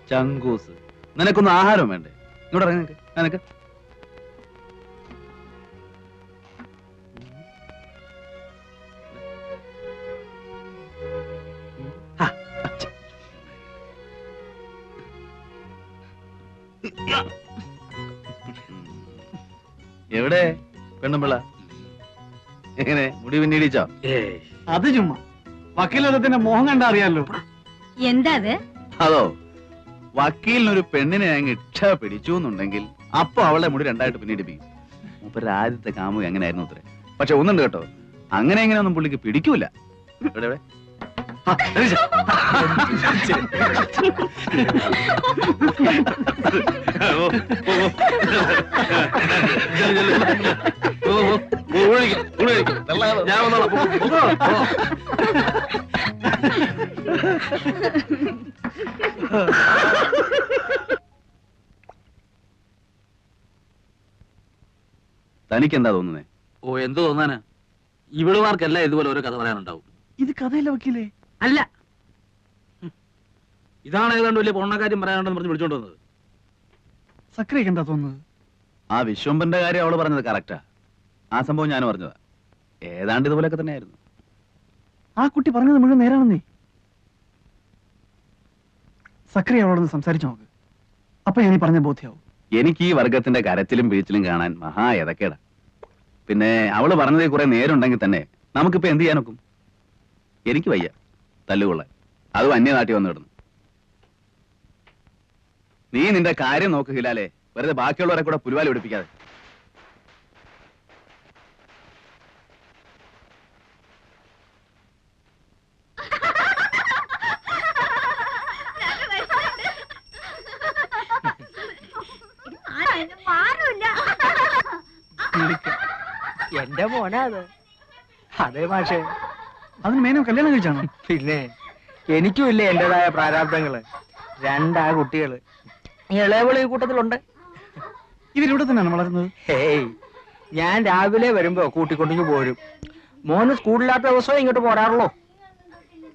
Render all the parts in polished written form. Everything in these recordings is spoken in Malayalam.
ചങ്കൂസ്, നിനക്കൊന്നും ആഹാരം വേണ്ടേ? ഇങ്ങോട്ട് ഇറങ്ങി നിനക്ക്. എവിടെ പെണ്ണുമ്പിള്ള? എങ്ങനെ മുടി പിന്നീടിച്ചോ? അത് ചുമ്മാ വക്കീലത്തിന്റെ മോഹം കണ്ടാ അറിയാലോ. എന്താ അതോ, വക്കീലിനൊരു പെണ്ണിനെ അങ്ങ് ഇച്ഛ പിടിച്ചു എന്നുണ്ടെങ്കിൽ അപ്പൊ അവളെ മുടി രണ്ടായിട്ട് പിന്നീടിപ്പിക്കും. മൂപ്പര് ആദ്യത്തെ കാമുക അങ്ങനെയായിരുന്നു അത്രേ. പക്ഷെ ഒന്നുണ്ട് കേട്ടോ, അങ്ങനെ എങ്ങനെയൊന്നും പുള്ളിക്ക് പിടിക്കൂല. എവിടെ തനിക്കെന്താ തോന്നുന്നേ? ഓ, എന്ത് തോന്നാനാ? ഇവളുമാർക്കെല്ലാം ഇതുപോലെ ഓരോ കഥ പറയാനുണ്ടാവും. ഇത് കഥയല്ല വക്കീലേ. അല്ല, ഇതാണ് ഏതാണ്ട് വലിയ പൊണ്ണക്കാര്യം പറയാനുണ്ടെന്ന് പറഞ്ഞ് വിളിച്ചോണ്ട് വന്നത്. സക്രിയൊക്കെ എന്താ തോന്നുന്നത്? ആ വിശ്വംബന്റെ കാര്യം അവള് പറഞ്ഞത് കറക്റ്റാ. ആ സംഭവം ഞാൻ പറഞ്ഞതാ. ഏതാണ്ട് ഇതുപോലൊക്കെ തന്നെയായിരുന്നു. ആ കുട്ടി പറഞ്ഞത് മുഴുവൻ നേരാണെന്നേ. സക്രിയ അവളോടൊന്ന് സംസാരിച്ചു നോക്ക്, അപ്പൊ ഞാൻ പറഞ്ഞ ബോധ്യാവും. എനിക്ക് ഈ വർഗത്തിന്റെ കരച്ചിലും വീഴ്ചിലും കാണാൻ മഹാ എതക്കേടാ. പിന്നെ അവള് പറഞ്ഞതിൽ കുറെ നേരുണ്ടെങ്കിൽ തന്നെ നമുക്കിപ്പോ എന്ത് ചെയ്യാനൊക്കും? എനിക്ക് വയ്യ തല്ലുകൊള്ളാൻ, അതും അന്യനാട്ടി വന്നു കിടന്നു. നീ നിന്റെ കാര്യം നോക്ക് ഹിലാലെ, വെറുതെ ബാക്കിയുള്ളവരെ കൂടെ പുലിവാലി പിടിപ്പിക്കാതെ. എന്റെ മോനാ അത്. അതെ മാഷേ, അതിന് മേനോ കല്യാണം കഴിച്ചാണോ? പിന്നെ എനിക്കും ഇല്ലേ എന്റേതായ പ്രാരാബ്ദങ്ങള്. രണ്ടാ കുട്ടികള്, ഇളയവള് ഈ കൂട്ടത്തിലുണ്ട്. ഇവരിവിടെ തന്നെയാണ് വളരുന്നത്? ഹേയ്, ഞാൻ രാവിലെ വരുമ്പോ കൂട്ടിക്കൊണ്ടിങ്ങ് പോരും. മോന് സ്കൂളില്ലാത്ത ദിവസവും ഇങ്ങോട്ട് പോരാറുള്ളൂ.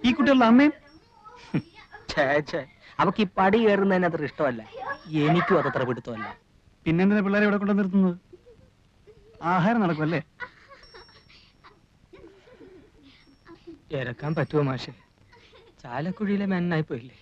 ഈ കുട്ടികളുടെ അമ്മയും? ഛേ, അവക്ക് ഈ പടി കയറുന്നതിന് അത്ര ഇഷ്ടമല്ല. എനിക്കും അതത്ര പിടുത്തമല്ല. പിന്നെന്തിനാ പിള്ളേരെ ഇവിടെ കൊണ്ടു നിർത്തുന്നത്? ആഹാരം നടക്കുമല്ലേ? ഇറക്കാൻ പറ്റുമോ മാഷെ? ചാലക്കുഴിയിലെ മെന്നായി പോയില്ലേ?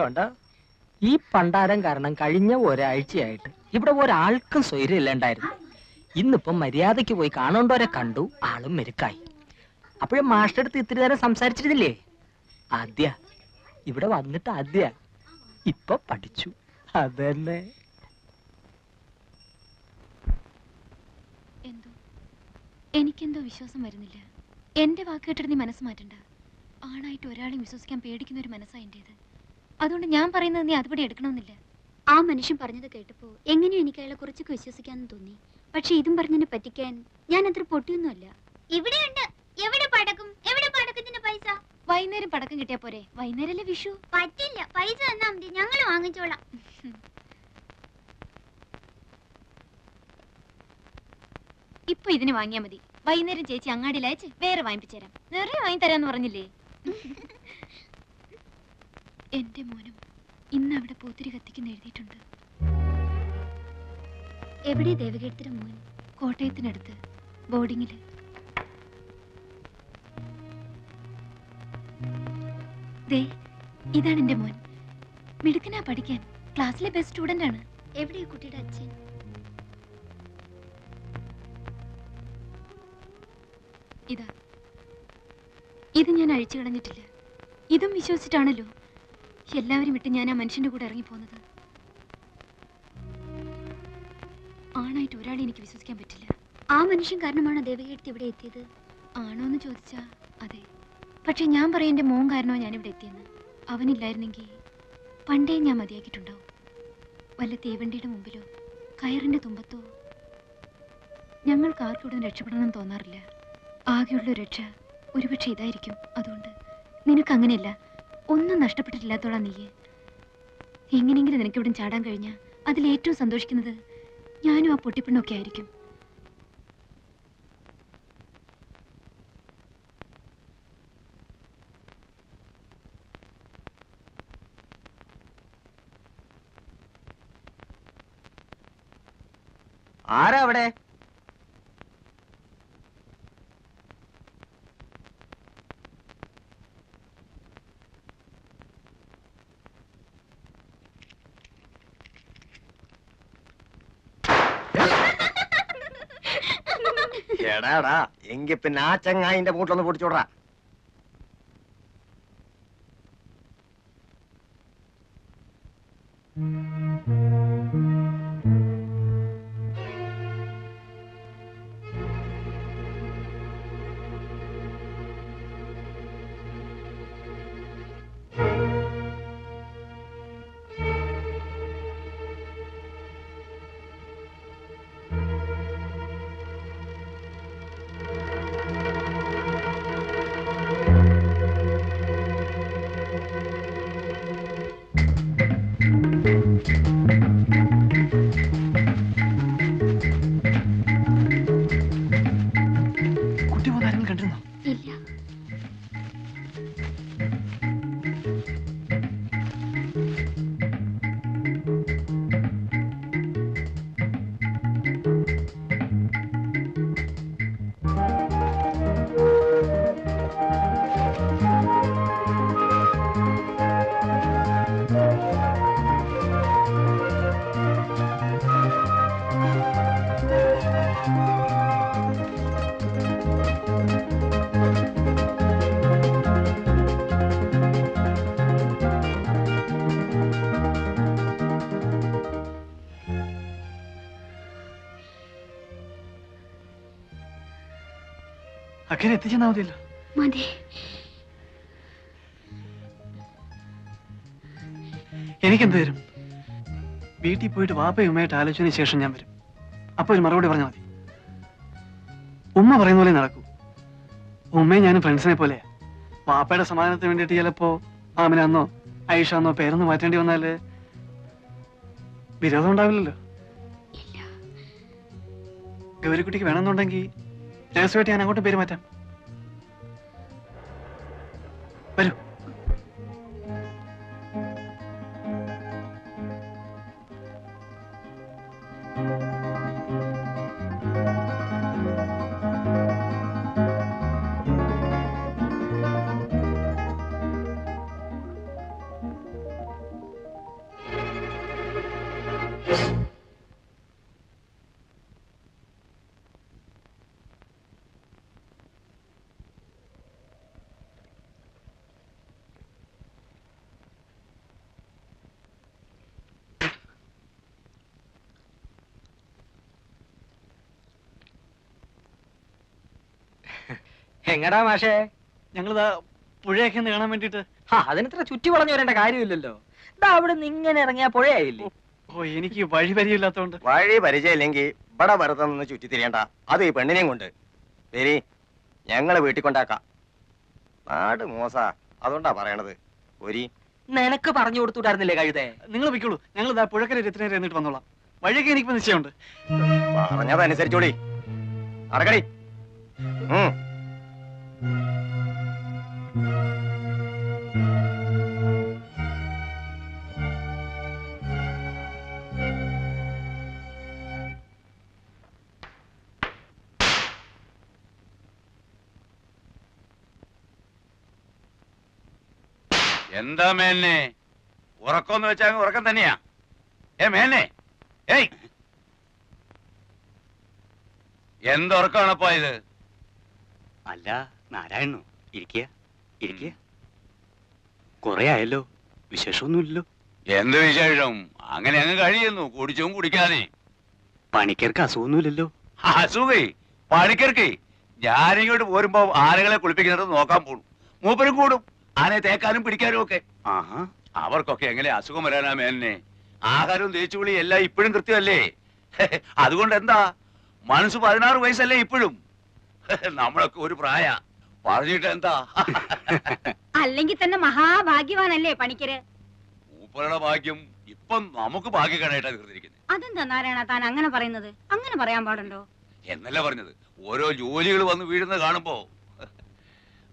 കണ്ടോ, ഈ പണ്ടാരം കാരണം കഴിഞ്ഞ ഒരാഴ്ചയായിട്ട് ഇവിടെ ഒരാൾക്കും സ്വൈര്യം ഇല്ലാണ്ടായിരുന്നു. ഇന്നിപ്പം മര്യാദയ്ക്ക് പോയി കാണേണ്ടവരെ കണ്ടു, ആളും മെരുക്കായി. അപ്പോഴും മാസ്റ്റർ അടുത്ത് ഇത്തിരി നേരം സംസാരിച്ചിരുന്നില്ലേ? ആദ്യ ഇവിടെ വന്നിട്ട് ആദ്യ ഇപ്പൊ പഠിച്ചു. അതന്നെ. എനിക്കെന്തോ വിശ്വാസം വരുന്നില്ല. എന്റെ വാക്ക് കേട്ടിട്ട് നീ മനസ്സ് മാറ്റണ്ട. ആണായിട്ട് ഒരാളെയും വിശ്വസിക്കാൻ പേടിക്കുന്ന ഒരു മനസ്സാ എന്റേത്. അതുകൊണ്ട് ഞാൻ പറയുന്നത് നീ അതുപടി എടുക്കണമെന്നില്ല. ആ മനുഷ്യൻ പറഞ്ഞത് കേട്ടപ്പോ എങ്ങനെയോ എനിക്ക് അയാളെ കുറച്ചൊക്കെ വിശ്വസിക്കാന്ന് തോന്നി. പക്ഷെ ഇതും പറഞ്ഞതിനെ പറ്റിക്കാൻ ഞാൻ അത്ര പൊട്ടിയൊന്നുമല്ല. ഇവിടെയുണ്ട്. എവിടെ പടക്കും? എവിടെ പടക്കത്തിന്റെ പൈസ? വൈകുന്നേരം പടക്കം കിട്ടിയാ പോരെ? വൈകുന്നേരല്ലേ വിഷു. പറ്റില്ല, പൈസ തന്നാ മതി, ഞങ്ങൾ വാങ്ങിച്ചോളാം. ഇപ്പൊ ഇതിന് വാങ്ങിയാ മതി. വൈകുന്നേരം ചേച്ചി അങ്ങാടിയിൽ അയച്ച് വേറെ വാങ്ങിപ്പിച്ചേരാം. നിറയെ വാങ്ങി തരാന്ന് പറഞ്ഞില്ലേ? എന്റെ മോനും ഇന്ന് അവിടെ പൂത്തിരി കത്തിക്കുന്ന എഴുതിയിട്ടുണ്ട്. എവിടെ ദേവകീർത്തിയുടെ മോൻ? കോട്ടയത്തിനടുത്ത് ബോർഡിങ്ങില്. ദേ, ഇതാണ് എന്റെ മോൻ. മിടുക്കനാ പഠിക്കാൻ. ക്ലാസ്സിലെ ബെസ്റ്റ് സ്റ്റുഡന്റ് ആണ്. എവിടെ കുട്ടിയുടെ അച്ഛൻ? ഇതാ, ഇത് ഞാൻ അഴിച്ചു കളഞ്ഞിട്ടില്ല. ഇതും വിശ്വസിച്ചിട്ടാണല്ലോ. എല്ലാവരും വിട്ട് ഞാൻ ആ മനുഷ്യന്റെ കൂടെ ഇറങ്ങിപ്പോന്നത്. ആണായിട്ട് ഒരാളെ എനിക്ക് വിശ്വസിക്കാൻ പറ്റില്ല. ആ മനുഷ്യൻ കാരണമാണോ ദേവകീർത്തി ഇവിടെ എത്തിയത്? ആണോ എന്ന് ചോദിച്ചാ അതെ. പക്ഷെ ഞാൻ പറയാം എന്റെ മോൻ കാരണോ ഞാൻ ഇവിടെ എത്തിയെന്ന്. അവനില്ലായിരുന്നെങ്കിൽ പണ്ടേ ഞാൻ മതിയാക്കിയിട്ടുണ്ടാവും. വല്ല തീവണ്ടിയുടെ മുമ്പിലോ കയറിന്റെ തുമ്പത്തോ. ഞങ്ങൾക്ക് ആർക്കും ഇവിടെ രക്ഷപ്പെടണമെന്ന് തോന്നാറില്ല. ആകെയുള്ള രക്ഷ ഒരുപക്ഷെ ഇതായിരിക്കും. അതുകൊണ്ട് നിനക്ക് അങ്ങനെയല്ല, ഒന്നും നഷ്ടപ്പെട്ടിട്ടില്ലാത്തോളാം നീയെ. എങ്ങനെയെങ്കിലും നിനക്ക് ഇവിടെ ചാടാൻ കഴിഞ്ഞാൽ അതിലേറ്റവും സന്തോഷിക്കുന്നത് ഞാനും ആ പൊട്ടിപ്പെണ്ണൊക്കെ ആയിരിക്കും. ആരാ അവിടെ? എടാടാ, എങ്കി പിന്നെ ആ ചങ്ങായിന്റെ മൂട്ടിലൊന്ന് പൊടിച്ചോടാ. കുട്ടി പോകാനും കണ്ടിരുന്നോ? ഇല്ല. അക്കരെ എത്തിച്ചെന്നാ മതിയല്ലോ. മതി. എനിക്കെന്ത് തരും? വീട്ടിൽ പോയിട്ട് വാപ്പയും ഉമ്മയായിട്ട് ആലോചിച്ചതിന് ശേഷം ഞാൻ വരും. അപ്പൊ ഒരു മറുപടി പറഞ്ഞാൽ മതി. ഉമ്മ പറയുന്ന പോലെ നടക്കൂ. ഉമ്മയും ഞാനും ഫ്രണ്ട്സിനെ പോലെ. വാപ്പയുടെ സമാധാനത്തിന് വേണ്ടിയിട്ട് ചിലപ്പോ ആമിനാന്നോ ഐഷാന്നോ പേരൊന്ന് മാറ്റേണ്ടി വന്നാല് വിരോധം ഉണ്ടാവില്ലല്ലോ. ഗൗരിക്കുട്ടിക്ക് വേണമെന്നുണ്ടെങ്കിൽ രഹസ്യമായിട്ട് ഞാൻ അങ്ങോട്ട് പേര് മാറ്റാം. വരൂ. എങ്ങടാ മാഷേ? ഞങ്ങളിതാ പുഴയൊക്കെ ഒന്ന് കാണാൻ വേണ്ടിട്ട്. അതിനിത്ര ചുറ്റി വളഞ്ഞു വരേണ്ട കാര്യമില്ലല്ലോ. ഇതാ അവിടെ നിന്ന് ഇങ്ങനെ ഇറങ്ങിയ പുഴയായില്ലേ? ഓ, എനിക്ക് വഴി പരിചയമില്ലാത്തോണ്ട്. വഴി പരിചയമില്ലെങ്കിൽ ഇവിടെ വെറുതെ നിന്ന് ചുറ്റി തിരിയണ്ട. അത് ഈ പെണ്ണിനെയും കൊണ്ട് വരി, ഞങ്ങള് വീട്ടിൽ കൊണ്ടാക്കാം. നാട് മോശാ, അതുകൊണ്ടാ പറയണത്. ഒരു നിനക്ക് പറഞ്ഞു കൊടുത്തുണ്ടായിരുന്നില്ലേ കഴുതേ? നിങ്ങൾ വെക്കുള്ളൂ. ഞങ്ങൾ ഇതാ പുഴക്കര എത്തുന്നേരം എന്നിട്ട് വന്നോളാം. വഴിയൊക്കെ എനിക്കിപ്പോ നിശ്ചയമുണ്ട്. പറഞ്ഞതനുസരിച്ചോളി. അടക്കടി. എന്താ മേനെ ഉറക്കമെന്ന് വെച്ചാ ഉറക്കം തന്നെയാ? മേനെ, ഏയ്, എന്തുറക്കമാണപ്പോ ഇത്? അല്ല നാരായണു, ഇരിക്കുക ഇരിക്കുക. കൊറേ ആയല്ലോ വിശേഷമൊന്നുമില്ലല്ലോ. എന്ത് വിശേഷം? അങ്ങനെ അങ്ങ് കഴിയുന്നു, കുടിച്ചും കുടിക്കാതെ. പണിക്കർക്ക് അസുഖമൊന്നുമില്ലല്ലോ. അസുഖേ പണിക്കർക്ക് ഞാനിങ്ങോട്ട് പോരുമ്പോ ആനകളെ കുളിപ്പിക്കുന്നത് നോക്കാൻ പോണു. മൂപ്പരും കൂടും ആനയെ തേക്കാനും പിടിക്കാനും ഒക്കെ. ആഹാ. അവർക്കൊക്കെ എങ്ങനെ അസുഖം വരാനാ മേലിനെ? ആഹാരവും തേച്ചുകുളി എല്ലാം ഇപ്പോഴും കൃത്യമല്ലേ? അതുകൊണ്ട് എന്താ, മനസ്സ് 16 വയസ്സല്ലേ ഇപ്പോഴും? നമ്മളൊക്കെ ഒരു പ്രായ പറഞ്ഞിട്ട് എന്താ? അല്ലെങ്കിൽ തന്നെ മഹാഭാഗ്യവാനല്ലേ പണിക്കര്? മൂപ്പരുടെ ഭാഗ്യം ഇപ്പം നമുക്ക് ഭാഗ്യക്കേടായിട്ടാ തീർന്നിരിക്കുന്നത്. അതെന്താ നാരായണ താൻ അങ്ങനെ പറയുന്നത്? അങ്ങനെ പറയാൻ പാടുണ്ടോ? എന്നല്ല പറഞ്ഞത്, ഓരോ ജോലികൾ വന്ന് വീഴുന്നത് കാണുമ്പോ.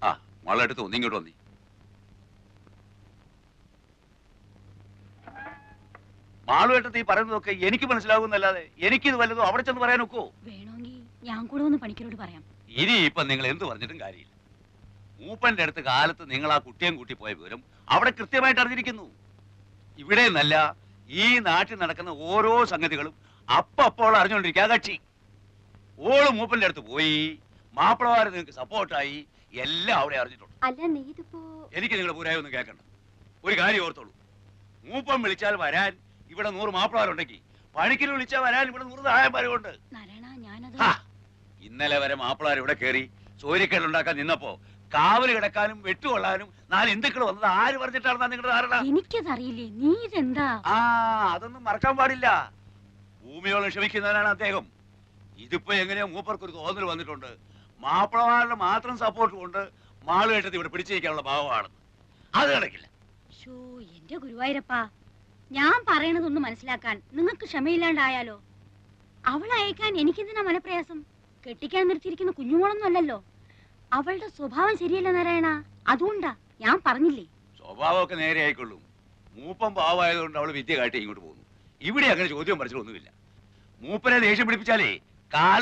ആ മകളെടുത്ത് ഒന്ന് ഇങ്ങോട്ട് വന്നി. മാളുവേട്ടത്ത് ഈ പറയുന്നതൊക്കെ എനിക്ക് മനസ്സിലാകുന്നല്ലാതെ എനിക്കിത് വല്ലതും അവിടെ ചെന്ന് പറയാൻ ഒക്കോ? വേണമെങ്കിൽ ഞാൻ കൂടെ ഒന്ന് പണിക്കരോട് പറയാം. ഇനി ഇപ്പൊ നിങ്ങൾ എന്ത് പറഞ്ഞിട്ടും കാര്യമില്ല. മൂപ്പന്റെ അടുത്ത് കാലത്ത് നിങ്ങൾ ആ കുട്ടിയും കൂട്ടി പോയ വിവരം അവിടെ കൃത്യമായിട്ട് അറിഞ്ഞിരിക്കുന്നു. ഇവിടെ നിന്നല്ല, ഈ നാട്ടിൽ നടക്കുന്ന ഓരോ സംഗതികളും അപ്പോൾ അറിഞ്ഞുകൊണ്ടിരിക്കുക കക്ഷി. ഓള് മൂപ്പന്റെ അടുത്ത് പോയി, മാപ്പിളമാര് നിങ്ങൾക്ക് സപ്പോർട്ടായി, എല്ലാം അവിടെ അറിഞ്ഞിട്ടുണ്ട്. അല്ല നീ ഇതിപ്പോ എനിക്ക് നിങ്ങളുടെ പൂരായി ഒന്നും കേൾക്കണ്ട. ഒരു കാര്യം ഓർത്തോളൂ, മൂപ്പൻ വിളിച്ചാൽ വരാൻ ഇവിടെ 100 മാപ്പിളമാരുണ്ടെങ്കിൽ പണിക്കര് വിളിച്ചാൽ വരാൻ ഇവിടെ 100 സഹായന്മാരുണ്ട്. നാരായണ ഞാനത് ഇന്നലെ വരെ മാപ്പിളമാർ ഇവിടെ കയറി സൂര്യക്കേടുണ്ടാക്കാൻ നിന്നപ്പോ കാവല് കിടക്കാനും വെട്ടുകൊള്ളാനും 4 ഹിന്ദുക്കൾ വന്നത് ആര് പറഞ്ഞിട്ടാണെന്നാ നിങ്ങളുടെ ധാരണ? എനിക്കതറിയില്ലേ, നീ ഇതെന്താ? ആ അതൊന്നും മറക്കാൻ പാടില്ല. ഭൂമിയോളം ക്ഷമിക്കുന്നവനാണ് അദ്ദേഹം. ഇതിപ്പോ എങ്ങനെയോ മൂപ്പർക്കൊരു തോന്നൽ വന്നിട്ടുണ്ട്, മാപ്പിളമാരുടെ മാത്രം സപ്പോർട്ട് കൊണ്ട് മാളുകെട്ടത് ഇവിടെ പിടിച്ചിരിക്കാനുള്ള ഭാവമാണ്. അത് നടക്കില്ല. ഷോ എന്റെ ഗുരുവായൂരപ്പാ, ഞാൻ പറയണതൊന്ന് മനസ്സിലാക്കാൻ നിങ്ങൾക്ക് ക്ഷമയില്ലാണ്ടായാലോ? അവളെ അയക്കാൻ എനിക്കെന്തിനാ മനപ്രയാസം? കെട്ടിക്കാൻ നിർത്തിയിരിക്കുന്ന കുഞ്ഞുമോളൊന്നും അല്ലല്ലോ. അവളുടെ സ്വഭാവം ശരിയല്ല നാരായണ, അതുകൊണ്ടാ ഞാൻ പറഞ്ഞില്ലേ. സ്വഭാവമൊക്കെ നേരെ ആയിക്കൊള്ളും. മൂപ്പം പാവമായതുകൊണ്ട് അവള് വിദ്യ കാട്ടി ഇങ്ങോട്ട് പോകുന്നു. ഇവിടെ അങ്ങനെ ചോദ്യം പഠിച്ചിട്ടൊന്നുമില്ല. മൂപ്പനെ ദേഷ്യം പിടിപ്പിച്ചാലേ കാല